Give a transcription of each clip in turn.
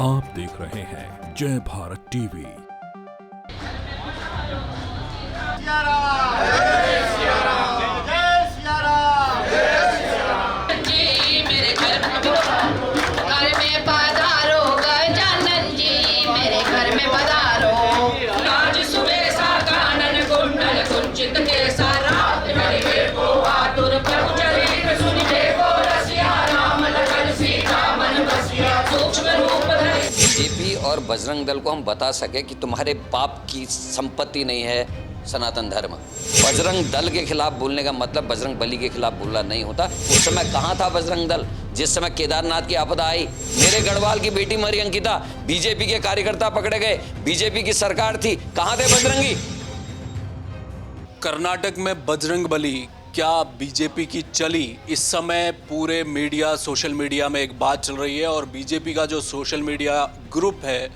आप देख रहे हैं जय भारत टीवी। बीजेपी और बजरंग दल को हम बता सके कि तुम्हारे बाप की संपत्ति नहीं है सनातन धर्म। बजरंग दल के खिलाफ बोलने का मतलब बजरंग बली के खिलाफ बोलना नहीं होता। उस समय कहाँ था बजरंग दल जिस समय केदारनाथ की आपदा आई? मेरे गढ़वाल की बेटी मरी अंकिता, बीजेपी के कार्यकर्ता पकड़े गए, बीजेपी की सरकार थी, कहाँ थे बजरंगी? कर्नाटक में बजरंग बली क्या बीजेपी की चली? इस समय पूरे मीडिया, सोशल मीडिया में एक बात चल रही है और बीजेपी का जो सोशल मीडिया ग्रुप है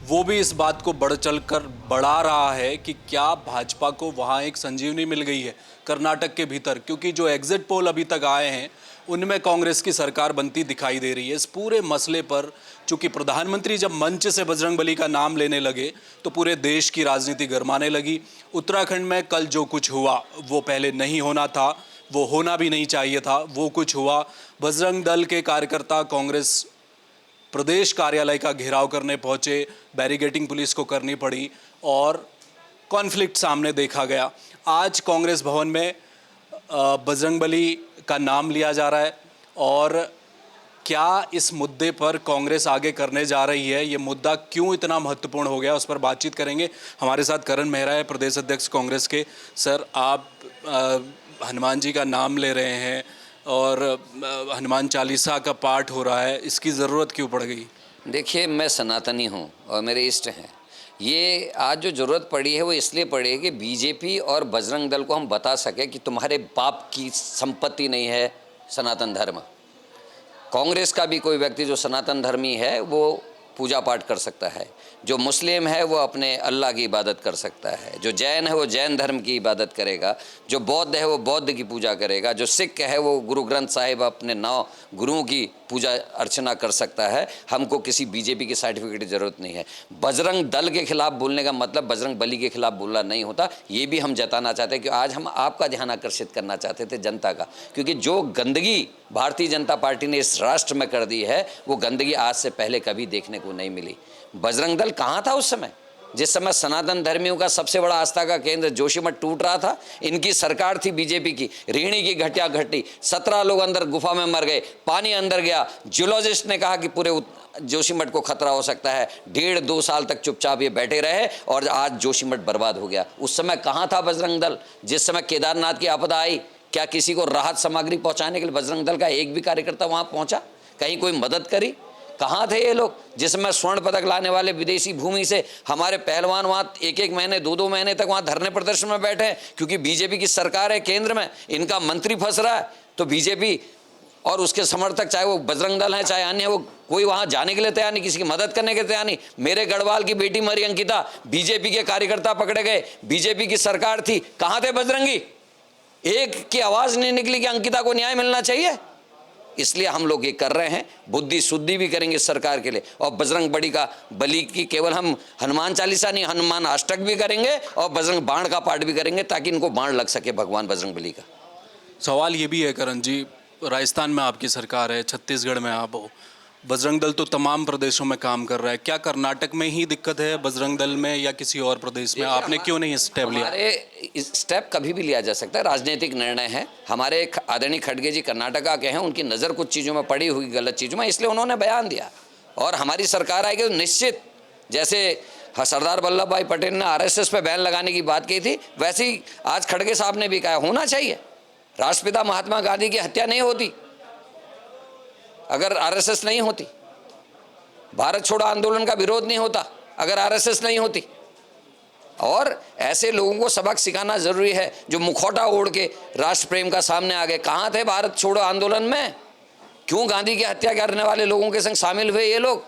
वो भी इस बात को बढ़ चढ़ कर बढ़ा रहा है कि क्या भाजपा को वहाँ एक संजीवनी मिल गई है कर्नाटक के भीतर, क्योंकि जो एग्जिट पोल अभी तक आए हैं उनमें कांग्रेस की सरकार बनती दिखाई दे रही है। इस पूरे मसले पर चूंकि प्रधानमंत्री जब मंच से बजरंग बली का नाम लेने लगे तो पूरे देश की राजनीति गरमाने लगी। उत्तराखंड में कल जो कुछ हुआ वो पहले नहीं होना था, वो होना भी नहीं चाहिए था, वो कुछ हुआ। बजरंग दल के कार्यकर्ता कांग्रेस प्रदेश कार्यालय का घेराव करने पहुंचे, बैरिकेडिंग पुलिस को करनी पड़ी और कॉन्फ्लिक्ट सामने देखा गया। आज कांग्रेस भवन में बजरंग बली का नाम लिया जा रहा है और क्या इस मुद्दे पर कांग्रेस आगे करने जा रही है, ये मुद्दा क्यों इतना महत्वपूर्ण हो गया, उस पर बातचीत करेंगे। हमारे साथ करण मेहरा है, प्रदेश अध्यक्ष कांग्रेस के। सर, आप हनुमान जी का नाम ले रहे हैं और हनुमान चालीसा का पाठ हो रहा है, इसकी ज़रूरत क्यों पड़ गई? देखिए, मैं सनातनी हूँ और मेरे इष्ट हैं। ये आज जो ज़रूरत पड़ी है वो इसलिए पड़ी है कि बीजेपी और बजरंग दल को हम बता सके कि तुम्हारे बाप की संपत्ति नहीं है सनातन धर्म। कांग्रेस का भी कोई व्यक्ति जो सनातन धर्मी है वो पूजा पाठ कर सकता है, जो मुस्लिम है वो अपने अल्लाह की इबादत कर सकता है, जो जैन है वो जैन धर्म की इबादत करेगा, जो बौद्ध है वो बौद्ध की पूजा करेगा, जो सिख है वो गुरु ग्रंथ साहिब अपने 9 गुरुओं की पूजा अर्चना कर सकता है। हमको किसी बीजेपी की सर्टिफिकेट की ज़रूरत नहीं है। बजरंग दल के खिलाफ बोलने का मतलब बजरंग बली के खिलाफ बोलना नहीं होता। ये भी हम जताना चाहते हैं कि आज हम आपका ध्यान आकर्षित करना चाहते थे जनता का, क्योंकि जो गंदगी भारतीय जनता पार्टी ने इस राष्ट्र में कर दी है वो गंदगी आज से पहले कभी देखने को नहीं मिली। बजरंग दल कहाँ था उस समय जिस समय सनातन धर्मियों का सबसे बड़ा आस्था का केंद्र जोशीमठ टूट रहा था? इनकी सरकार थी बीजेपी की, ऋणी की घटिया घटी, 17 लोग अंदर गुफा में मर गए, पानी अंदर गया, जियोलॉजिस्ट ने कहा कि पूरे जोशीमठ को खतरा हो सकता है। 1.5-2 साल तक चुपचाप ये बैठे रहे और आज जोशीमठ बर्बाद हो गया। उस समय कहाँ था बजरंग दल जिस समय केदारनाथ की आपदा आई? क्या किसी को राहत सामग्री पहुंचाने के लिए बजरंग दल का एक भी कार्यकर्ता वहां पहुंचा? कहीं कोई मदद करी? कहाँ थे ये लोग जिसमें स्वर्ण पदक लाने वाले विदेशी भूमि से हमारे पहलवान वहाँ 1-1 महीने 2-2 महीने तक वहाँ धरने प्रदर्शन में बैठे हैं? क्योंकि बीजेपी की सरकार है केंद्र में, इनका मंत्री फंस रहा है तो बीजेपी और उसके समर्थक, चाहे वो बजरंग दल है चाहे अन्य, वो कोई वहाँ जाने के लिए तैयार नहीं, किसी की मदद करने के लिए तैयार नहीं। मेरे गढ़वाल की बेटी मरी अंकिता, बीजेपी के कार्यकर्ता पकड़े गए, बीजेपी की सरकार थी, कहाँ थे बजरंगी? एक की आवाज़ नहीं निकली कि अंकिता को न्याय मिलना चाहिए। इसलिए हम लोग ये कर रहे हैं, बुद्धि शुद्धि भी करेंगे सरकार के लिए और बजरंग बली की केवल हम हनुमान चालीसा नहीं, हनुमान अष्टक भी करेंगे और बजरंग बाण का पाठ भी करेंगे ताकि इनको बाण लग सके भगवान बजरंग बली का। सवाल ये भी है करण जी, राजस्थान में आपकी सरकार है, छत्तीसगढ़ में आप हो, बजरंग दल तो तमाम प्रदेशों में काम कर रहा है। क्या कर्नाटक में ही दिक्कत है बजरंग दल में या किसी और प्रदेश में? आपने क्यों नहीं स्टेप लिया? हमारे स्टेप कभी भी लिया जा सकता है, राजनीतिक निर्णय है। हमारे आदरणीय खड़गे जी कर्नाटका के हैं, उनकी नज़र कुछ चीज़ों में पड़ी हुई, गलत चीज़ों में, इसलिए उन्होंने बयान दिया और हमारी सरकार आएगी तो निश्चित, जैसे सरदार वल्लभ भाई पटेल ने RSS पे बैन लगाने की बात की थी, वैसे ही आज खड़गे साहब ने भी कहा होना चाहिए। राष्ट्रपिता महात्मा गांधी की हत्या नहीं होती अगर RSS नहीं होती, भारत छोड़ो आंदोलन का विरोध नहीं होता अगर RSS नहीं होती। और ऐसे लोगों को सबक सिखाना जरूरी है जो मुखौटा ओढ़ के राष्ट्र प्रेम का सामने आ गए। कहाँ थे भारत छोड़ो आंदोलन में? क्यों गांधी की हत्या करने वाले लोगों के संग शामिल हुए ये लोग?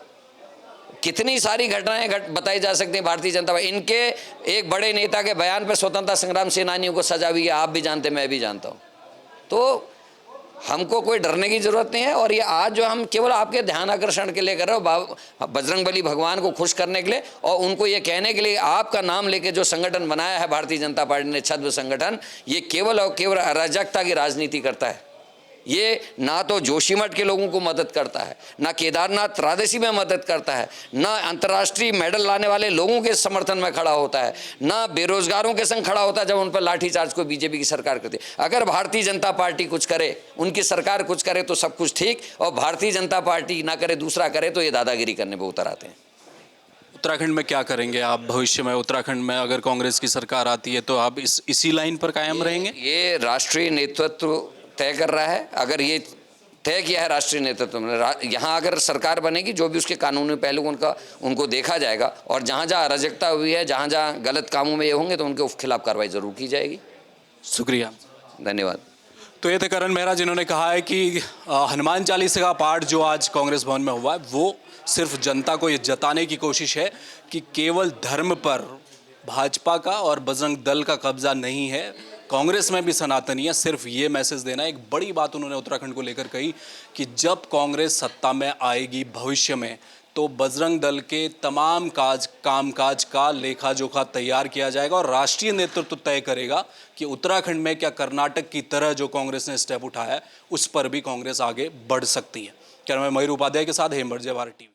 कितनी सारी घटनाएं बताई जा सकती हैं भारतीय जनता पार्टी। इनके एक बड़े नेता के बयान पर स्वतंत्रता संग्राम सेनानियों को सजा हुई है, आप भी जानते, मैं भी जानता हूँ। तो हमको कोई डरने की जरूरत नहीं है। और ये आज जो हम केवल आपके ध्यान आकर्षण के लिए कर रहे हो, बजरंगबली भगवान को खुश करने के लिए और उनको ये कहने के लिए आपका नाम लेके जो संगठन बनाया है भारतीय जनता पार्टी ने, छद्म संगठन, ये केवल और केवल अराजकता की राजनीति करता है। ये ना तो जोशीमठ के लोगों को मदद करता है, ना केदारनाथ त्रादसी में मदद करता है, ना अंतर्राष्ट्रीय मेडल लाने वाले लोगों के समर्थन में खड़ा होता है, ना बेरोजगारों के संग खड़ा होता है जब उन पर लाठीचार्ज को बीजेपी की सरकार करती है। अगर भारतीय जनता पार्टी कुछ करे, उनकी सरकार कुछ करे तो सब कुछ ठीक, और भारतीय जनता पार्टी ना करे, दूसरा करे तो ये दादागिरी करने पर उतर आते हैं। उत्तराखंड में क्या करेंगे आप भविष्य में? उत्तराखंड में अगर कांग्रेस की सरकार आती है तो आप इसी लाइन पर कायम रहेंगे? ये राष्ट्रीय नेतृत्व तय कर रहा है। अगर ये तय किया है राष्ट्रीय नेतृत्व ने, यहाँ अगर सरकार बनेगी, जो भी उसके कानूनी पहलू उनको देखा जाएगा, और जहाँ जहाँ अराजकता हुई है, जहाँ जहाँ गलत कामों में ये होंगे तो उनके खिलाफ कार्रवाई जरूर की जाएगी। शुक्रिया, धन्यवाद। तो ये थे करण मेहरा, जिन्होंने कहा है कि हनुमान चालीसा का पाठ जो आज कांग्रेस भवन में हुआ है वो सिर्फ जनता को ये जताने की कोशिश है कि केवल धर्म पर भाजपा का और बजरंग दल का कब्जा नहीं है, कांग्रेस में भी सनातनी है। सिर्फ ये मैसेज देना। एक बड़ी बात उन्होंने उत्तराखंड को लेकर कही कि जब कांग्रेस सत्ता में आएगी भविष्य में तो बजरंग दल के तमाम कामकाज का लेखा जोखा तैयार किया जाएगा और राष्ट्रीय नेतृत्व तय करेगा कि उत्तराखंड में क्या कर्नाटक की तरह जो कांग्रेस ने स्टेप उठाया है उस पर भी कांग्रेस आगे बढ़ सकती है। कैमरामैन मयूर उपाध्याय के साथ हेमंत, जय भारत टीवी।